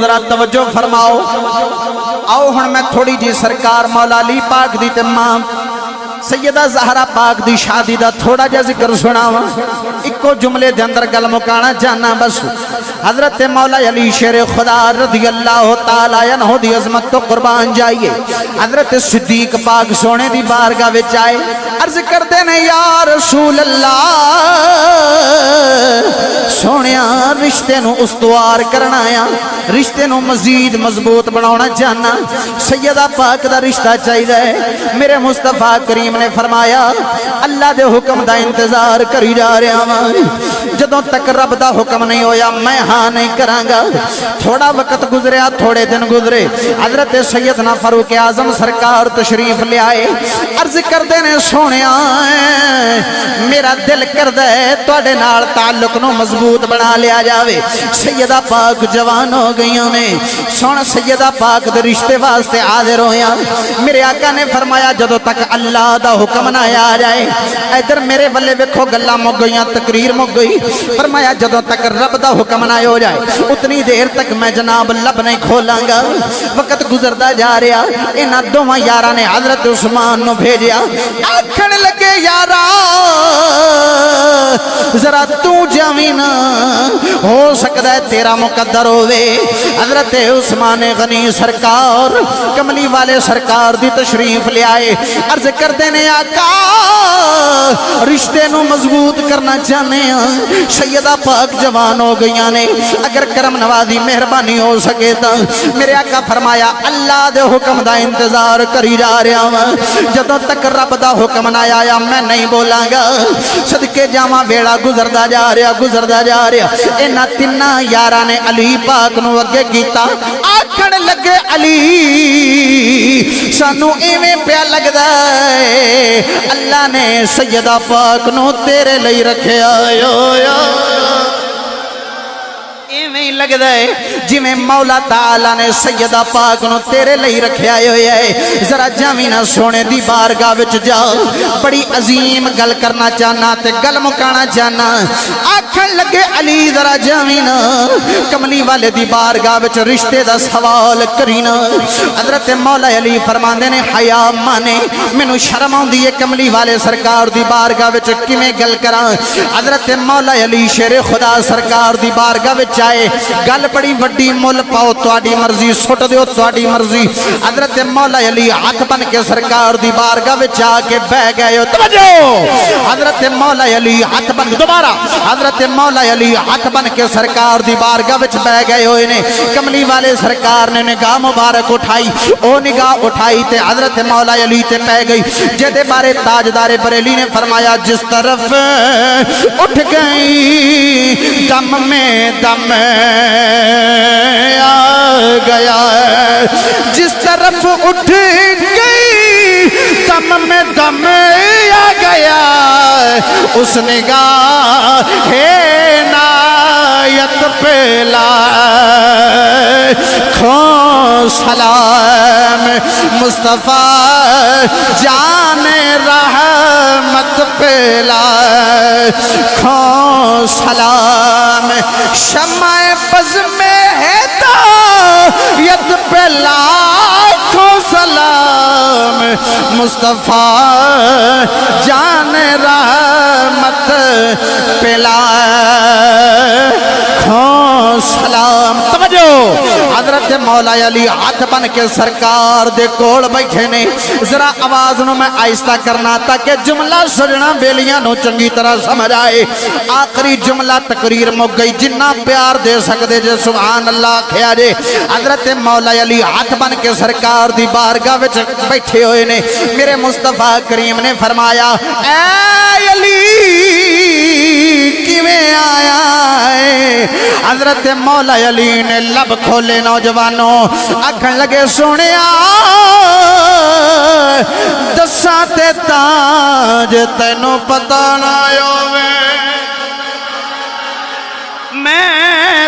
ذرا توجہ فرماؤ. آؤ ہن میں تھوڑی جی سرکار مولا علی پاک دی تے ماں سیدہ زہرا پاک دی شادی دا تھوڑا جا ذکر سناواں. اکو جملے دے اندر گل مکانا جانا بس. حضرت مولا علی شیر خدا رضی اللہ تعالی عنہ دی عظمت تو قربان جائیے. حضرت صدیق پاک سونے دی بارگاہ وچ آئے, عرض کردے نے یا رسول اللہ سونیا رشتے نو استوار کرنا آیا, رشتے نو مزید مضبوط بناونا جانا, سیدہ پاک دا رشتہ چاہیے ہے. میرے مصطفیٰ کریم نے فرمایا اللہ دے حکم دا انتظار کری جا رہا ہوں, جدوں تک رب دا حکم نہیں ہویا میں ہاں نہیں کرانگا. تھوڑا وقت گزریا, تھوڑے دن گزرے, حضرت سیدنا فاروق اعظم سرکار تشریف لے آئے. عرض کردے نے سونیا میرا دل کردے تواڈے نال تعلق نو مضبوط بنا لیا جاوے. سیدہ پاک جوان ہو گئیاں نے, سن سیدہ پاک دے رشتے واسطے حاضر ہویا. میرے آقا نے فرمایا جدوں تک اللہ دا حکم نہ آ جائے, ادھر میرے بلے ویکھو گلاں مک گئیاں, تقریر مک گئی. فرمایا جدوں تک رب دا حکم نہ ہو جائے اتنی دیر تک میں جناب لب نہیں کھولاں گا. وقت گزردا جا رہا, انہاں دوواں یاراں نے حضرت عثمان نو بھیجیا. آکھن لگے یارا ذرا تو جاویں نا, ہو سکدا ہے تیرا مقدر ہووے. حضرت عثمان غنی سرکار کملی والے سرکار دی تشریف لے آئے. عرض کردے نے آقا رشتے نو مضبوط کرنا چاہنے ہیں, سیدہ پاک جوان ہو گئیاں نے, اگر کرم نوازی مہربانی ہو سکے تا. میرے آقا فرمایا اللہ دے حکم دا انتظار کری جا رہا ہوں, جدوں تک رب دا حکم نہ آیا میں نہیں بولاں گا. صدقے جاواں ویڑا گزردا جا رہا, گزردا جا رہا. انہاں تیناں یاراں نے علی پاک نو اگے کیتا. آکھن لگے علی سانو ایویں پیا لگدا ہے اللہ نے سیدہ پاک نو تیرے لئی رکھیا. ایویں لگدا ہے جویں مولا تعالی نے سیدہ پاک نو تیرے لئی رکھیا ہویا ہے. ذرا جاویں نا سونے دی بارگاہ وچ جا, بڑی عظیم گل کرنا چاہنا تے گل مکانا چاہنا. آکھن لگے علی ذرا جاویں نا کملی والے دی بارگاہ وچ رشتے دا سوال کرینا. حضرت مولا علی فرماندے نے حیا مانے مینوں شرم آوندی ہے کملی والے سرکار دی بارگاہ وچ کیویں گل کراں. حضرت مولا علی شیر خدا سرکار دی بارگاہ وچ آئے, گل بڑی وڈی مل پاؤ تواڈی مرضی, سٹ دیو تواڈی مرضی. حضرت مولا علی ہاتھ بن کے سرکار دی بارگاہ وچ آ کے بہ گئے. توجہ, حضرت مولا علی ہاتھ بن دوبارہ حضرت مولا علی ہاتھ بن کے سرکار دی بارگاہ وچ بہ گئے ہوئے نے. کملی والے سرکار نے نگاہ مبارک اٹھائی, او نگاہ اٹھائی تے حضرت مولا علی تے پہ گئی. جدے بارے تاجدار بریلی نے فرمایا جس طرف اٹھ گئی دم میں دم آ گیا, جس طرف اٹھ گئی دم میں دم آ گیا. اس نگاہ عنایت پہ لائے کھو سلام مصطفیٰ جان رحمت پہ لائے کھو سلام. شمع بز میں ہے ید پہ لاکھوں سلام مصطفیٰ جان رحمت پہ لاکھوں سلام. توجہ, حضرت مولا علی ہاتھ بن کے سرکار دے کول بیٹھے نے. ذرا آواز نو میں آہستہ کرنا تاکہ جملہ سجنا بیلیاں نو چنگی طرح سمجھ آئے. آخری جملہ تقریر مک گئی, جنہ پیار دے سکتے جے سبحان اللہ کھیا جے. حضرت مولا علی ہاتھ بن کے سرکار دی بارگاہ وچ بیٹھے ہوئے نے. میرے مصطفیٰ کریم نے فرمایا اے علی کیویں آیا ہے. حضرت مولا علی نے لب کھولے نوجوانوں, آکھن لگے سونیا دساں تے تاج تینوں پتہ نہ ہووے, میں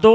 2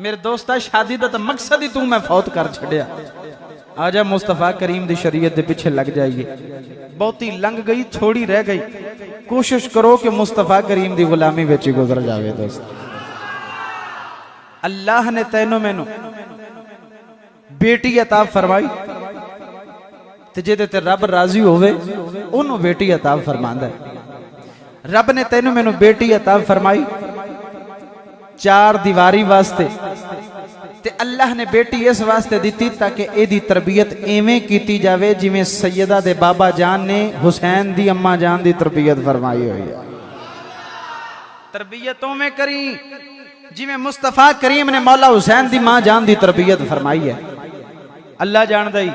میرے دوستا شادی دا تو مقصد ہی تو میں فوت کر چھڑیا آجا مصطفیٰ کریم دی شریعت دے پیچھے لگ جائیے بہتی لنگ گئی تھوڑی رہ گئی کوشش کرو کہ مصطفیٰ کریم دی غلامی بیچی گزر جاوے دوست اللہ نے تینوں میں نو بیٹی عطا فرمائی تے جے تے رب راضی ہوئے انہوں بیٹی عطا فرماندہ ہے رب نے تینوں میں نو بیٹی عطا فرمائی چار دیواری واسطے تے اللہ نے بیٹی اس واسطے دیتی تاکہ اے دی تربیت ایویں کیتی جاوے جویں سیدہ دے بابا جان نے حسین دی اماں جان دی تربیت فرمائی ہوئی ہے تربیتوں میں کری جویں مصطفیٰ کریم نے مولا حسین دی ماں جان دی تربیت فرمائی ہے اللہ جان دائی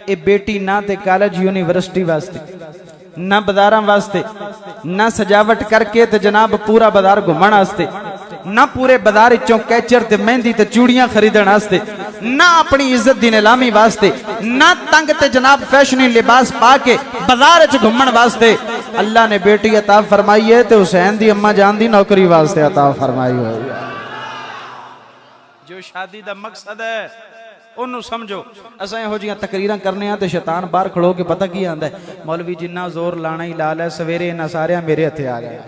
اے بیٹی نہ تے کالج یونیورسٹی واسطے نہ بداراں واسطے نہ سجاوٹ کر کے تے جناب پورا بدار گھمن واسطے نہ پورے بدار چوں کیچر تے مہندی تے چوڑیاں خریدن واسطے نہ اپنی عزت دی نیلامی واسطے نہ تنگ تے جناب فیشنی لباس پا کے بازار وچ گھمن واسطے اللہ نے بیٹی عطا فرمائی ہے تے حسین دی اماں جان دی نوکری واسطے عطا فرمائی ہوئی ہے جو شادی دا مقصد ہے انہوں سمجھو اسائیں ہو جیاں تقریراں کرنے ہیں تے شیطان باہر کھڑو کے پتہ کی آندا ہے مولوی جنہ زور لانا ہی لال ہے سویرے انہاں سارے میرے ہتھے آ گئے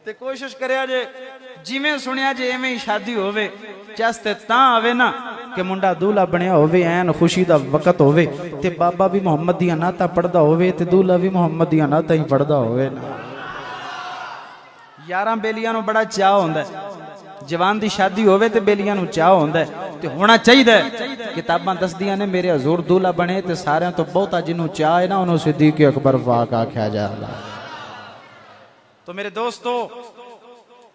تے کوشش کریا جے جویں سنیا جے ایویں ہی شادی ہووے چستے تاں آوے نا کہ منڈا دولہا بنیا ہووے این خوشی دا وقت ہووے تے بابا بھی محمد دیاں نعتاں پڑھدا ہووے تے دولہا بھی محمد دیاں نعتاں ہی پڑھدا ہووے نا یاراں بیلیاں نو بڑا چاہ ہوندا ہے جوان دی شادی ہووے تے بیلیاں نو چاہ ہوندا ہے تے ہونا چاہیے کتاباں دسدیاں نے میرے حضور دولہا بنے تے سارے تو بہتا جنوں چاہ ہے نا انہوں صدیق اکبر پاک آکھیا جاندا تو میرے دوستو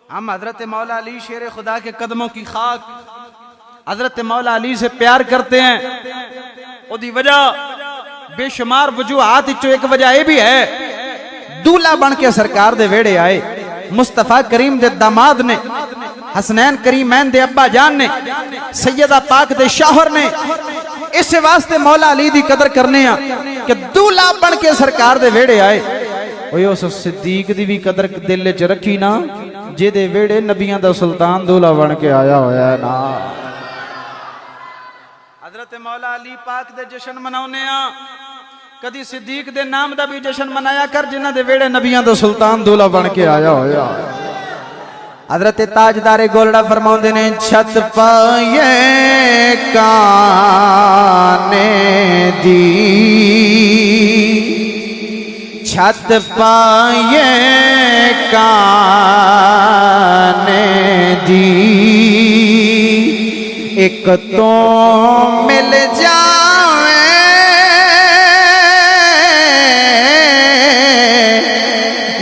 ہم حضرت مولا علی شیر خدا کے قدموں کی خاک حضرت مولا علی سے پیار کرتے ہیں او دی وجہ بے شمار وجوہات چو ایک وجہ یہ بھی ہے دولہا بن کے سرکار دے ویڑے آئے مصطفیٰ کریم دے داماد نے حسنین کریمین دے ابا جان نے سیدہ پاک دے شوہر نے اس واسطے مولا علی دی قدر کرنے ہیں کہ دولہا بن کے سرکار دے ویڑے آئے اوہ اس صدیق دی بھی قدر دل چ رکھی نا جے دے ویڑے نبیاں دا سلطان دولہا بن کے آیا ہویا ہے نا حضرت مولا علی پاک دے جشن مناونے ہیں کدی صدیق دے نام دا بھی جشن منایا کر جنہ دے ویڑے نبیاں دا سلطان دولہا بن کے آیا ہویا حضرت تاجدار گولڑا فرماؤندے نے چھت پائے کانے دی چھت پائے کانے دی ایک تو مل جائے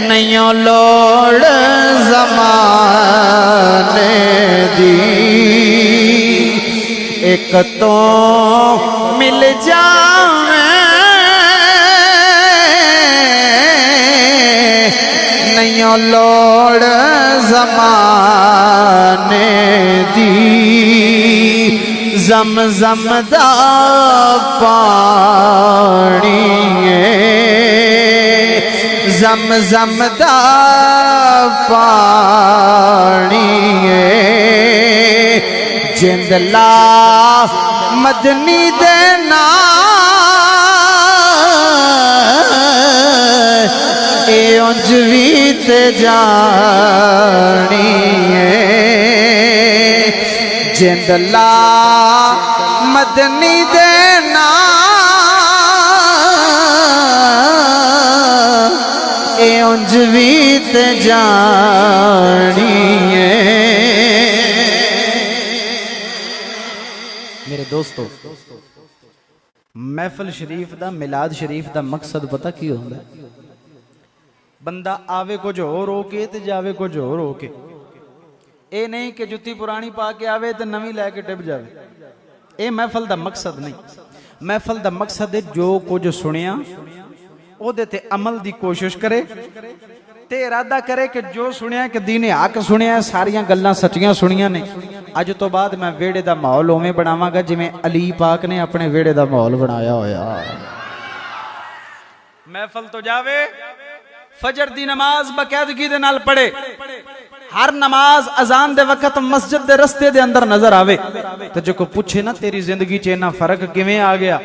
نہیں لوڑ زمانے دی ایک تو مل جائے نہیں لوڑ زمانے دی زمزم دا پانی زمزم دا پانی جند لا مدنی دینا اے انجوی تے جانی جند لا مدنی دینا اے انجوی تے جانی میرے دوستو محفل شریف دا میلاد شریف دا مقصد پتہ کی ہوندہ ہے بندہ آوے کو جو ہو رو کے تے جاوے کو جو ہو رو کے اے نہیں کہ جتی پرانی پا کے آوے تے نوی لے کے ٹپ جاوے اے محفل دا مقصد نہیں محفل دا مقصد ہے جو کچھ سنیا او دے تے عمل دی کوشش کرے تے ارادہ کرے کہ جو سنیا کہ دین حق سنیا ساریاں گلاں سچیاں سنیاں نے اج تو بعد میں ویڑے دا ماحول اوویں بناواں گا جویں علی پاک نے اپنے ویڑے دا ماحول بنایا ہویا محفل تو جاوے فجر دی نماز باقاعدگی دے نال پڑھے ہر نماز اذان دے وقت مسجد دے رستے دے اندر نظر آوے تو جو کو پوچھے نا تیری زندگی چینا فرق کیویں آ گیا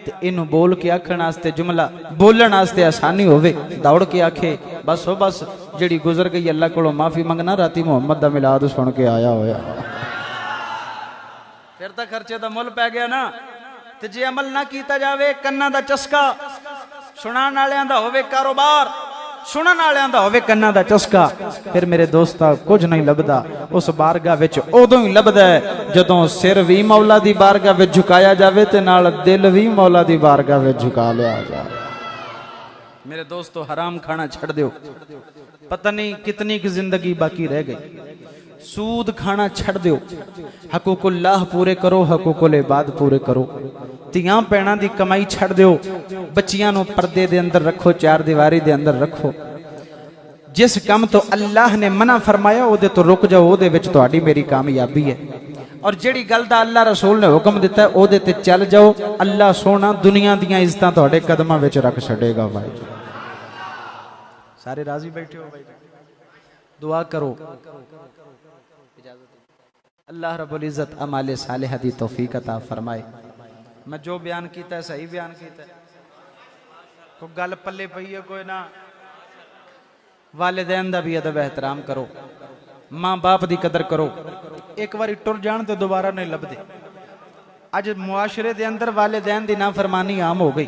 تے اینو بول کے آکھن واسطے جملہ بولن واسطے آسانی ہوے دوڑ کے آکھے بس ہو بس جڑی گزر گئی اللہ کولوں معافی منگنا راتی محمد دا میلاد سن کے آیا ہویا پھر تا خرچے دا مل پہ گیا نا تے جے عمل نہ کیتا جاوے کناں دا چسکا سنان والیاں دا ہوے کاروبار سنن والیاں دا ہوے کناں دا چسکا پھر میرے دوستا کچھ نہیں لبدا اس بارگاہ وچ اودوں ہی لبدا ہے جدوں سر وی مولا دی بارگاہ وچ جھکایا جاوے تے نال دل وی مولا دی بارگاہ وچ جھکا لیا جاوے میرے دوستو حرام کھانا چھڑ دیو پتہ نہیں کتنی کی زندگی باقی رہ گئی سود کھانا چھڑ دیو حقوق اللہ پورے کرو حقوق العباد پورے کرو تیاں پینا دی کمائی چھڑ دیو بچیاں نو پردے دے اندر رکھو چار دیواری دے اندر رکھو جس کام تو اللہ نے منع فرمایا او دے تو رک جاؤ او دے وچ تہاڈی میری کامیابی ہے اور جیڑی گل دا اللہ رسول نے حکم دیتا ہے او دے تے چل جاؤ اللہ سونا دنیا دیاں عزتاں تہاڈے قدماں وچ رکھ چھڈے گا بھائی سارے راضی بیٹھے ہو بھائی دعا کرو اللہ رب العزت اعمال صالحہ دی توفیق عطا فرمائے میں جو بیان کیتا ہے صحیح بیان کیتا ہے کوئی گل پلے پئی ہے کوئی نہ والدین دا بھی ادب احترام کرو ماں باپ دی قدر کرو ایک باری ٹر جان تو دوبارہ نہیں لبدے اج معاشرے دے اندر والدین دی نافرمانی عام ہو گئی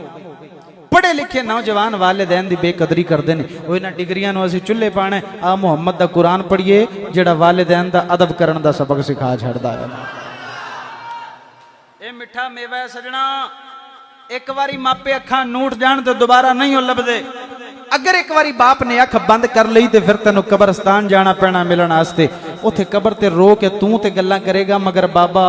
پڑھے لکھے نوجوان والدین دی بے قدری کردے نے وہ انہاں ڈگریاں نو اسی چلے پانے آ محمد دا قرآن پڑھیے جڑا والدین دا ادب کرن دا سبق سکھا چھڑدا ہے اے مٹھا میوہ ہے سجنا ایک باری ماپے اکھاں نوٹ جان تو دوبارہ نہیں ہو لبدے اگر ایک باری باپ نے اکھ بند کر لئی تے پھر تینوں قبرستان جانا پینا ملن واسطے اوتھے قبر تے رو کے توں تے گلاں کرے گا مگر بابا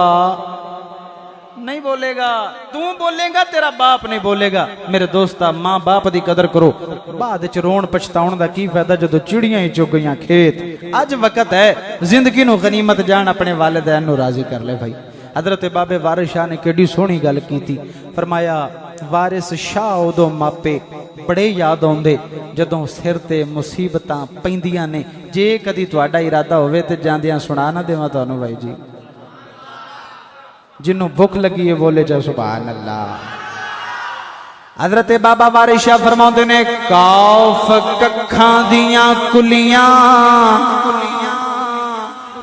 نہیں بولے گا توں بولے گا تیرا باپ نہیں بولے گا میرے دوستا ماں باپ دی قدر کرو بعد وچ رون پچھتاون دا کی فائدہ جدوں چڑیاں ہی چگ گئیاں کھیت اج وقت ہے زندگی نو غنیمت جان اپنے والدین نو راضی کر لے بھائی حضرت بابے وارث شاہ نے کیڑی سونی گل کیتی فرمایا وارث شاہ اودوں ماپے بڑے یاد آوندے جدوں سر تے مصیبتاں پیندیاں نے جے کدی تہاڈا ارادہ ہوے تے جاندیاں سنا نہ دیواں تانوں بھائی جی جنوں بھوک لگی ہے بولے جا سبحان اللہ حضرت بابا وارث شاہ فرماندے نے کاف ککھاں دیاں کلیاں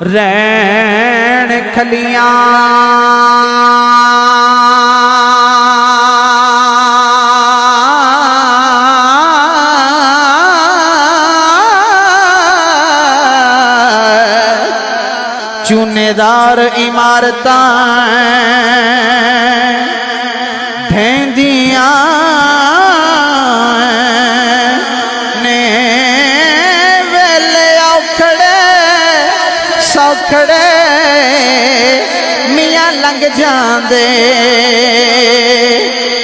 رین کھلیاں چونے دار عمارتاں ڈھیندیاں نے ویلے اوکھڑے سوکھڑے میاں لنگ جاندے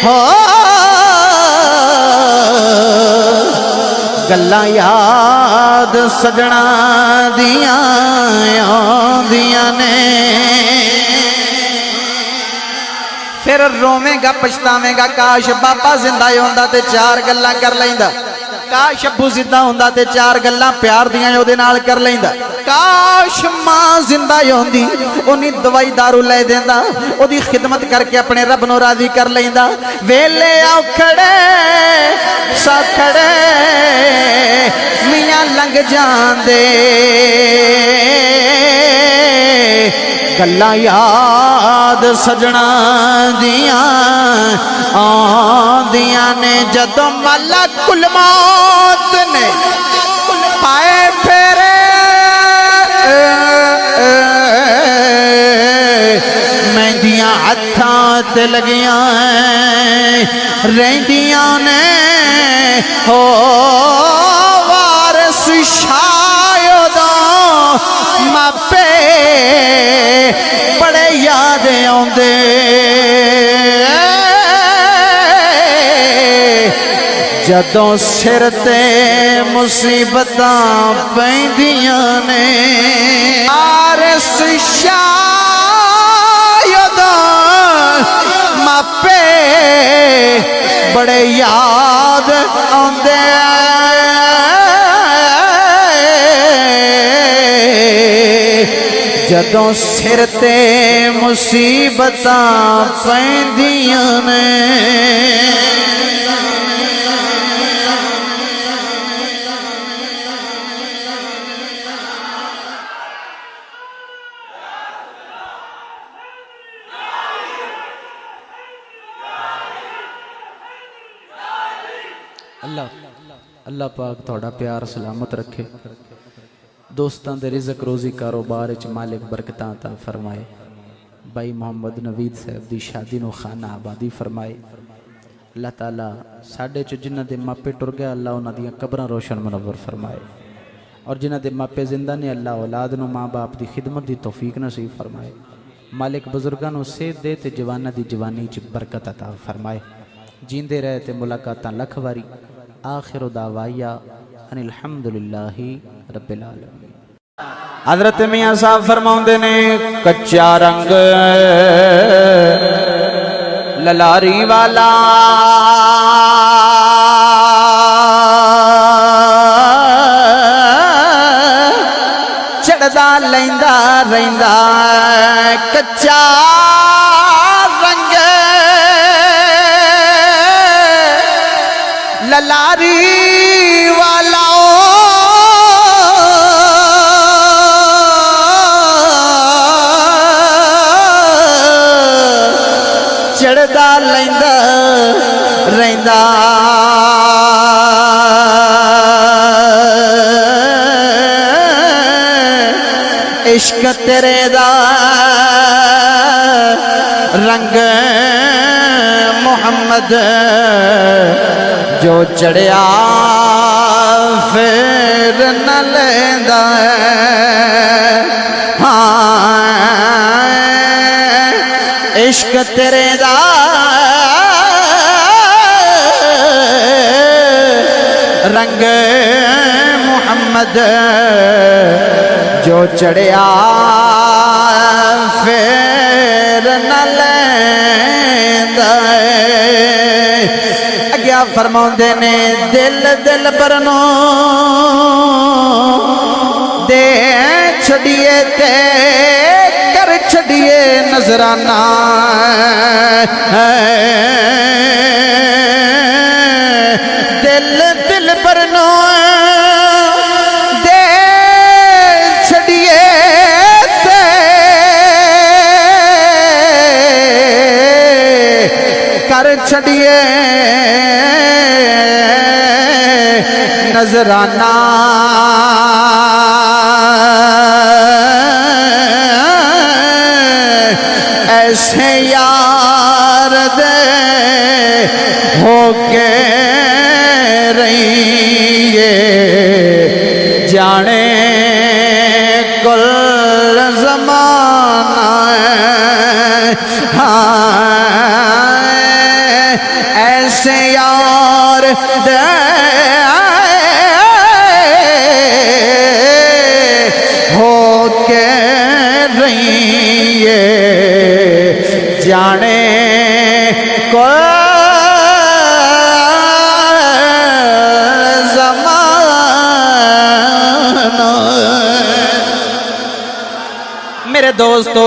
ہو گلاں یاد سجنا دیاں آندیاں نے پھر روویں گا پچھتاویں گا کاش بابا زندہ ہوندا تے چار گلاں کر لیندا کاش ابو زندہ ہوندا تے چار گلاں پیار دیاں اودے نال کر لیندا کاش ماں زندہ ہوندی اونی دوائی دارو لے دیندا اودی خدمت کر کے اپنے رب نو راضی کر لیندا ویلے اوکھڑے سکھڑے میاں لنگ جاندے گلاں یاد سجنا دیاں آندیاں نے جدوں ملک الموت نے پائے پھیرے مہندیاں ہتھاں تے لگیاں رہندیاں نے ہو وارث شاید ماپے بڑے یاد آندے جدوں سر تے مصیبتاں پیندیاں نے وارث شاید ماپے بڑے یاد آندے جدوں سر تے مصیبتاں پیندیاں نے اللہ پاک تھوڑا پیار سلامت رکھے دوستاں دے رزق روزی کاروبار وچ مالک برکتاں عطا فرمائے بھائی محمد نوید صاحب دی شادی نو خانہ آبادی فرمائے اللہ تعالیٰ ساڈے چ جنہ دے ماپے ٹر گیا اللہ انہاں دیاں قبراں روشن منور فرمائے اور جنہ دے ماپے زندہ نے اللہ اولاد نو ماں باپ دی خدمت دی توفیق نصیب فرمائے مالک بزرگاں نو صحت دے تے جواناں دی جوانی چ برکت عطا فرمائے جیندے رہے تے ملاقاتاں لکھ واری آخر دعوایا ان الحمدللہ رب العالمین حضرت میاں صاحب فرماؤندے نے کچا رنگ للاری والا چڑھدا لیندا رہندا کچا رنگ للاری والا چڑھدا لیندا رہندا عشق تیرے دا رنگ محمد جو چڑھیا پھر نہ لیندا ہاں عشق تیرے دا رنگ محمد جو چڑھیا پھر نہ لیندا اگیا فرماؤندے نے دل دل برنو دے چھڑیے تے کر چھڑیے نظرانہ دل دل برنو دے چھڑیے تے کر چھڑیے نظرانہ ایسے یار دے ہو کے رہیے جانے کل زمانہ ہاں ایسے یار دے ہو کے رہیے جانے کو زمانہ میرے دوستو